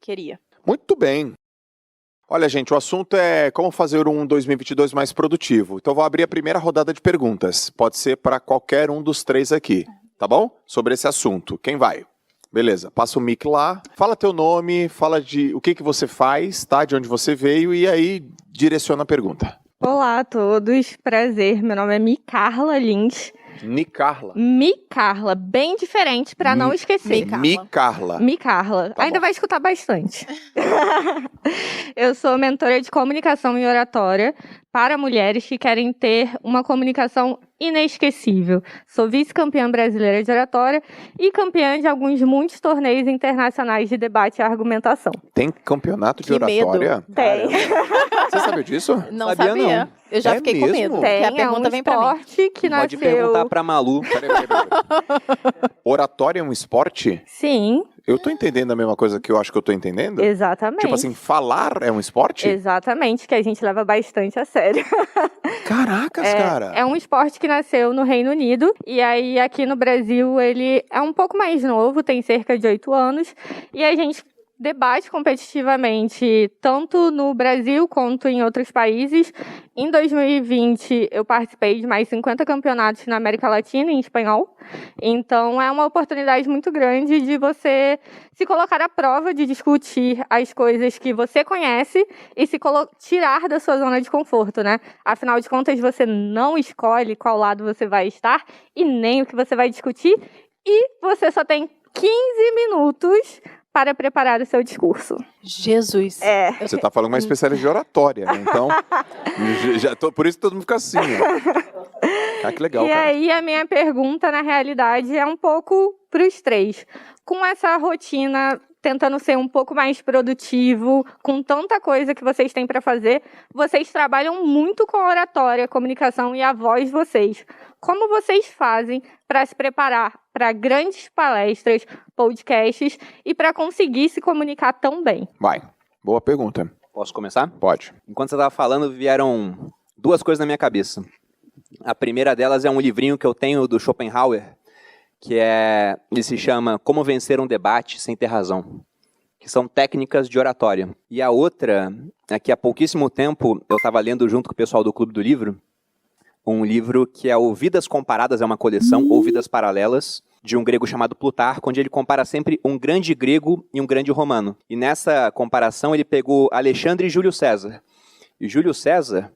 queria. Muito bem. Olha, gente, o assunto é como fazer um 2022 mais produtivo. Então, eu vou abrir a primeira rodada de perguntas. Pode ser para qualquer um dos três aqui, tá bom? Sobre esse assunto. Quem vai? Beleza, passa o mic lá. Fala teu nome, fala de o que você faz, tá? De onde você veio e aí direciona a pergunta. Olá a todos, prazer. Meu nome é Micarla Lins. Micarla, bem diferente para não esquecer. Micarla. Tá Ainda bom. vai escutar bastante. Eu sou mentora de comunicação e oratória para mulheres que querem ter uma comunicação inesquecível. Sou vice-campeã brasileira de oratória e campeã de muitos torneios internacionais de debate e argumentação. Tem campeonato de Que oratória? medo. Tem. Você sabia disso? Não sabia. Não. Eu já É fiquei mesmo? com medo. Tem, Porque a pergunta vem pra mim. esporte que Pode nasceu... perguntar pra Malu. Peraí. Oratória é um esporte? Sim, Eu tô entendendo a mesma coisa que eu acho que eu tô entendendo? exatamente. Tipo assim, falar é um esporte? Exatamente, que a gente leva bastante a sério. Caracas, cara. É um esporte que nasceu no Reino Unido, e aí aqui no Brasil ele é um pouco mais novo, tem cerca de 8 anos, e a gente debate competitivamente tanto no Brasil quanto em outros países. Em 2020, eu participei de mais 50 campeonatos na América Latina em espanhol. Então, é uma oportunidade muito grande de você se colocar à prova, de discutir as coisas que você conhece e se tirar da sua zona de conforto, né? Afinal de contas, você não escolhe qual lado você vai estar e nem o que você vai discutir. E você só tem 15 minutos para preparar o seu discurso. Jesus. Você tá falando uma especialista de oratória, né? Então, por isso todo mundo fica assim, ó. Ah, que legal, E cara. aí, a minha pergunta, na realidade, é um pouco para os três. Com essa rotina, tentando ser um pouco mais produtivo, com tanta coisa que vocês têm para fazer, vocês trabalham muito com a oratória, comunicação e a voz de vocês. Como vocês fazem para se preparar para grandes palestras, podcasts e para conseguir se comunicar tão bem? Vai. Boa pergunta. Posso começar? Pode. Enquanto você estava falando, vieram duas coisas na minha cabeça. A primeira delas é um livrinho que eu tenho do Schopenhauer, ele se chama Como Vencer um Debate Sem Ter Razão, que são técnicas de oratória. E a outra é que há pouquíssimo tempo eu estava lendo junto com o pessoal do Clube do Livro, um livro que é o Vidas Comparadas, é uma coleção, ou Vidas Paralelas, de um grego chamado Plutarco, onde ele compara sempre um grande grego e um grande romano. E nessa comparação ele pegou Alexandre e Júlio César. E Júlio César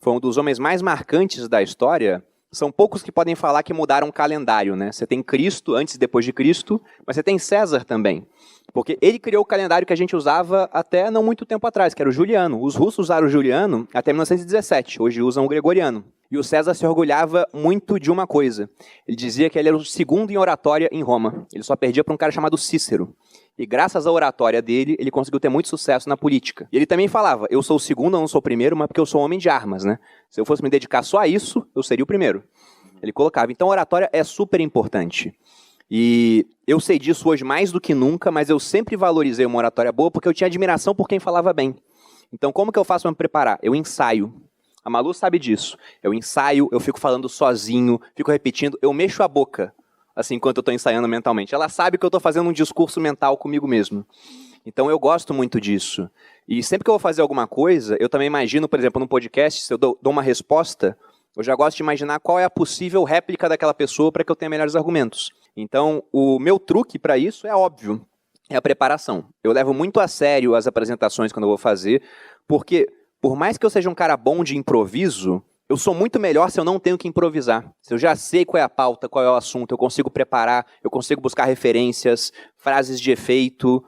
foi um dos homens mais marcantes da história. São poucos que podem falar que mudaram o calendário, né? Você tem Cristo antes e depois de Cristo, mas você tem César também. Porque ele criou o calendário que a gente usava até não muito tempo atrás, que era o juliano. Os russos usaram o juliano até 1917, hoje usam o gregoriano. E o César se orgulhava muito de uma coisa. Ele dizia que ele era o segundo em oratória em Roma. Ele só perdia para um cara chamado Cícero. E graças à oratória dele, ele conseguiu ter muito sucesso na política. E ele também falava, eu sou o segundo, eu não sou o primeiro, mas porque eu sou homem de armas, né? Se eu fosse me dedicar só a isso, eu seria o primeiro. Ele colocava. Então a oratória é super importante. E eu sei disso hoje mais do que nunca, mas eu sempre valorizei uma oratória boa porque eu tinha admiração por quem falava bem. Então como que eu faço para me preparar? Eu ensaio. A Malu sabe disso. Eu ensaio, eu fico falando sozinho, fico repetindo, eu mexo a boca, assim, enquanto eu estou ensaiando mentalmente. Ela sabe que eu estou fazendo um discurso mental comigo mesmo. Então eu gosto muito disso. E sempre que eu vou fazer alguma coisa, eu também imagino, por exemplo, num podcast, se eu dou uma resposta, eu já gosto de imaginar qual é a possível réplica daquela pessoa para que eu tenha melhores argumentos. Então, o meu truque para isso é óbvio, é a preparação. Eu levo muito a sério as apresentações quando eu vou fazer, porque por mais que eu seja um cara bom de improviso, eu sou muito melhor se eu não tenho que improvisar. Se eu já sei qual é a pauta, qual é o assunto, eu consigo preparar, eu consigo buscar referências, frases de efeito,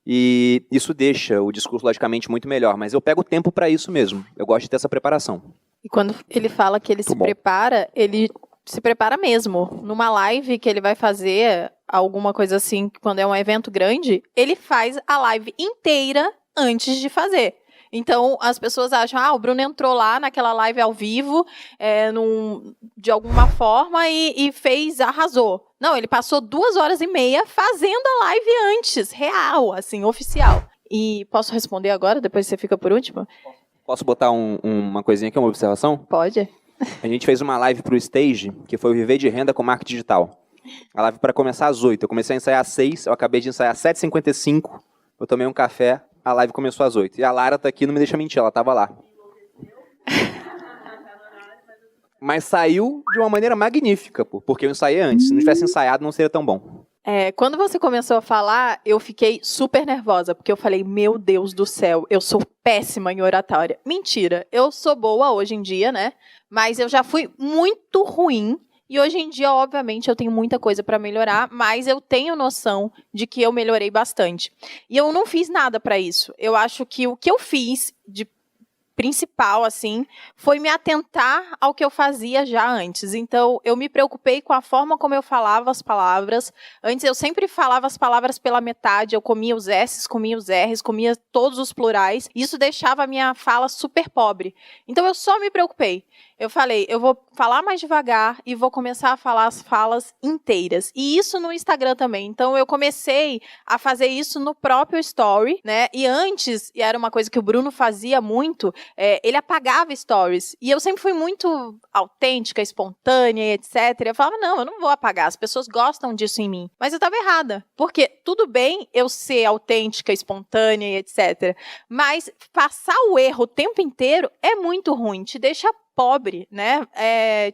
e isso deixa o discurso, logicamente, muito melhor. Mas eu pego tempo para isso mesmo. Eu gosto de ter essa preparação. E quando ele fala que ele se prepara, ele se prepara mesmo. Numa live que ele vai fazer, alguma coisa assim, quando é um evento grande, ele faz a live inteira antes de fazer. Então, as pessoas acham, o Bruno entrou lá naquela live ao vivo, de alguma forma, e arrasou. Não, ele passou 2h30 fazendo a live antes, real, assim, oficial. E posso responder agora, depois você fica por último? Posso botar uma coisinha aqui, uma observação? Pode. A gente fez uma live pro Stage, que foi o Viver de Renda com Marketing Digital. A live para começar às 8h. Eu comecei a ensaiar às 6h, eu acabei de ensaiar às 7h55. eu tomei um café, a live começou às 8. E a Lara tá aqui, não me deixa mentir, ela tava lá. Mas saiu de uma maneira magnífica, pô, porque eu ensaiei antes. Se não tivesse ensaiado, não seria tão bom. Quando você começou a falar, eu fiquei super nervosa, porque eu falei, meu Deus do céu, eu sou péssima em oratória. Mentira, eu sou boa hoje em dia, né? Mas eu já fui muito ruim, e hoje em dia, obviamente, eu tenho muita coisa para melhorar, mas eu tenho noção de que eu melhorei bastante. E eu não fiz nada para isso. Eu acho que o que eu fiz de principal, assim, foi me atentar ao que eu fazia já antes. Então, eu me preocupei com a forma como eu falava as palavras. Antes, eu sempre falava as palavras pela metade, eu comia os S's, comia os R's, comia todos os plurais. Isso deixava a minha fala super pobre. Então, eu só me preocupei. Eu falei, eu vou falar mais devagar e vou começar a falar as falas inteiras. E isso no Instagram também. Então, eu comecei a fazer isso no próprio Story, né? E antes, e era uma coisa que o Bruno fazia muito, ele apagava stories. E eu sempre fui muito autêntica, espontânea, etc. Eu falava, não, eu não vou apagar. As pessoas gostam disso em mim. Mas eu estava errada. Porque tudo bem eu ser autêntica, espontânea, etc. Mas passar o erro o tempo inteiro é muito ruim. Te deixa pobre, né?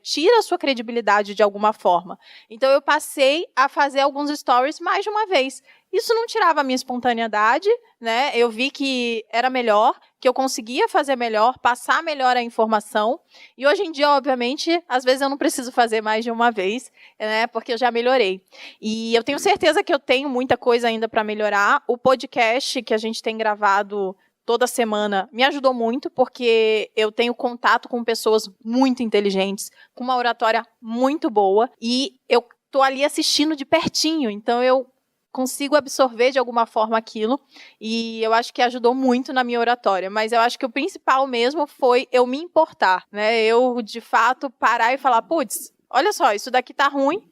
Tira a sua credibilidade de alguma forma. Então, eu passei a fazer alguns stories mais de uma vez. Isso não tirava a minha espontaneidade, né? Eu vi que era melhor, que eu conseguia fazer melhor, passar melhor a informação. E hoje em dia, obviamente, às vezes eu não preciso fazer mais de uma vez, né? Porque eu já melhorei. E eu tenho certeza que eu tenho muita coisa ainda para melhorar. O podcast que a gente tem gravado toda semana me ajudou muito, porque eu tenho contato com pessoas muito inteligentes, com uma oratória muito boa, e eu tô ali assistindo de pertinho, então eu consigo absorver de alguma forma aquilo, e eu acho que ajudou muito na minha oratória, mas eu acho que o principal mesmo foi eu me importar, né? Eu, de fato, parar e falar, putz, olha só, isso daqui tá ruim,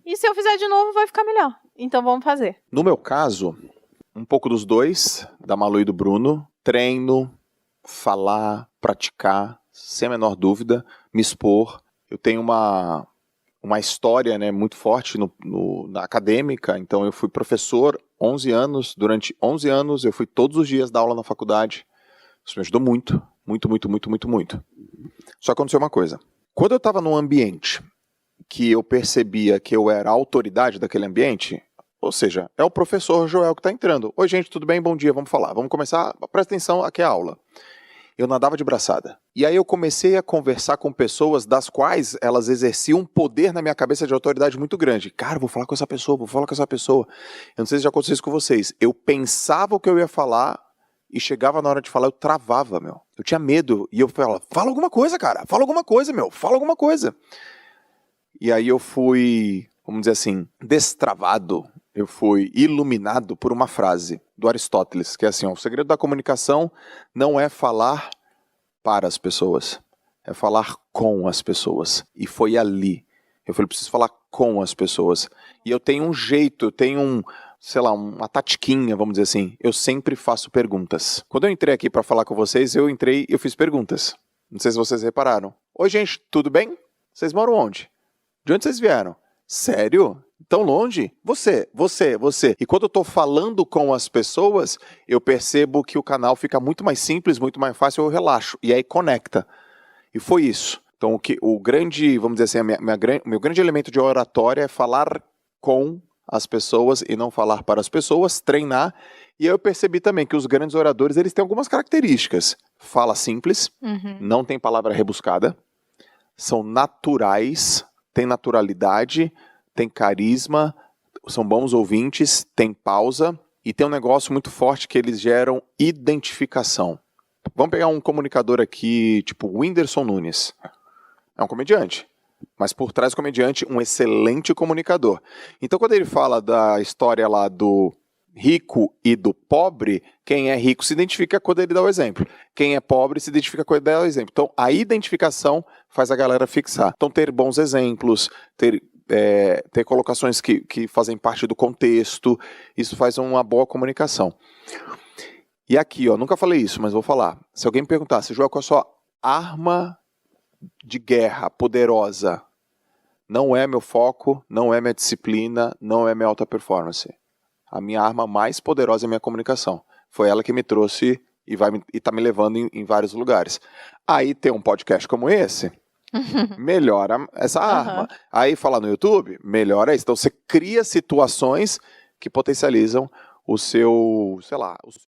e se eu fizer de novo vai ficar melhor, então vamos fazer. No meu caso, um pouco dos dois, da Malu e do Bruno. Treino, falar, praticar, sem a menor dúvida, me expor. Eu tenho uma história, né, muito forte na acadêmica, então eu fui professor 11 anos, durante 11 anos eu fui todos os dias dar aula na faculdade. Isso me ajudou muito, muito, muito, muito, muito, muito. Só aconteceu uma coisa. Quando eu estava num ambiente que eu percebia que eu era a autoridade daquele ambiente, ou seja, é o professor Joel que está entrando. Oi, gente, tudo bem? Bom dia, vamos falar. Vamos começar? Presta atenção, aqui é a aula. Eu nadava de braçada. E aí eu comecei a conversar com pessoas das quais elas exerciam um poder na minha cabeça de autoridade muito grande. Cara, vou falar com essa pessoa, vou falar com essa pessoa. Eu não sei se já aconteceu isso com vocês. Eu pensava o que eu ia falar e chegava na hora de falar, eu travava, meu. Eu tinha medo. E eu falava, fala alguma coisa, cara. Fala alguma coisa, meu. Fala alguma coisa. E aí eu fui, vamos dizer assim, destravado. Eu fui iluminado por uma frase do Aristóteles, que é assim, ó, o segredo da comunicação não é falar para as pessoas, é falar com as pessoas. E foi ali. Eu falei, preciso falar com as pessoas. E eu tenho um jeito, eu tenho uma tatiquinha, vamos dizer assim. Eu sempre faço perguntas. Quando eu entrei aqui para falar com vocês, eu fiz perguntas. Não sei se vocês repararam. Oi, gente, tudo bem? Vocês moram onde? De onde vocês vieram? Sério? Tão longe? Você. E quando eu estou falando com as pessoas, eu percebo que o canal fica muito mais simples, muito mais fácil, eu relaxo. E aí conecta. E foi isso. Então, o grande, vamos dizer assim, meu grande elemento de oratória é falar com as pessoas e não falar para as pessoas, treinar. E aí eu percebi também que os grandes oradores, eles têm algumas características. Fala simples, não tem palavra rebuscada, são naturais, tem naturalidade, tem carisma, são bons ouvintes, tem pausa e tem um negócio muito forte que eles geram identificação. Vamos pegar um comunicador aqui, tipo o Whindersson Nunes. É um comediante, mas por trás do comediante, um excelente comunicador. Então quando ele fala da história lá do rico e do pobre, quem é rico se identifica quando ele dá o exemplo. Quem é pobre se identifica quando ele dá o exemplo. Então a identificação faz a galera fixar. Então ter bons exemplos, ter colocações que fazem parte do contexto, isso faz uma boa comunicação. E aqui, ó, nunca falei isso, mas vou falar. Se alguém me perguntasse, Joel, qual é a sua arma de guerra poderosa? Não é meu foco, não é minha disciplina, não é minha alta performance. A minha arma mais poderosa é a minha comunicação. Foi ela que me trouxe e tá me levando em vários lugares. Aí ter um podcast como esse, melhora essa arma. Aí falar no YouTube, melhora isso. Então você cria situações que potencializam o seu, sei lá,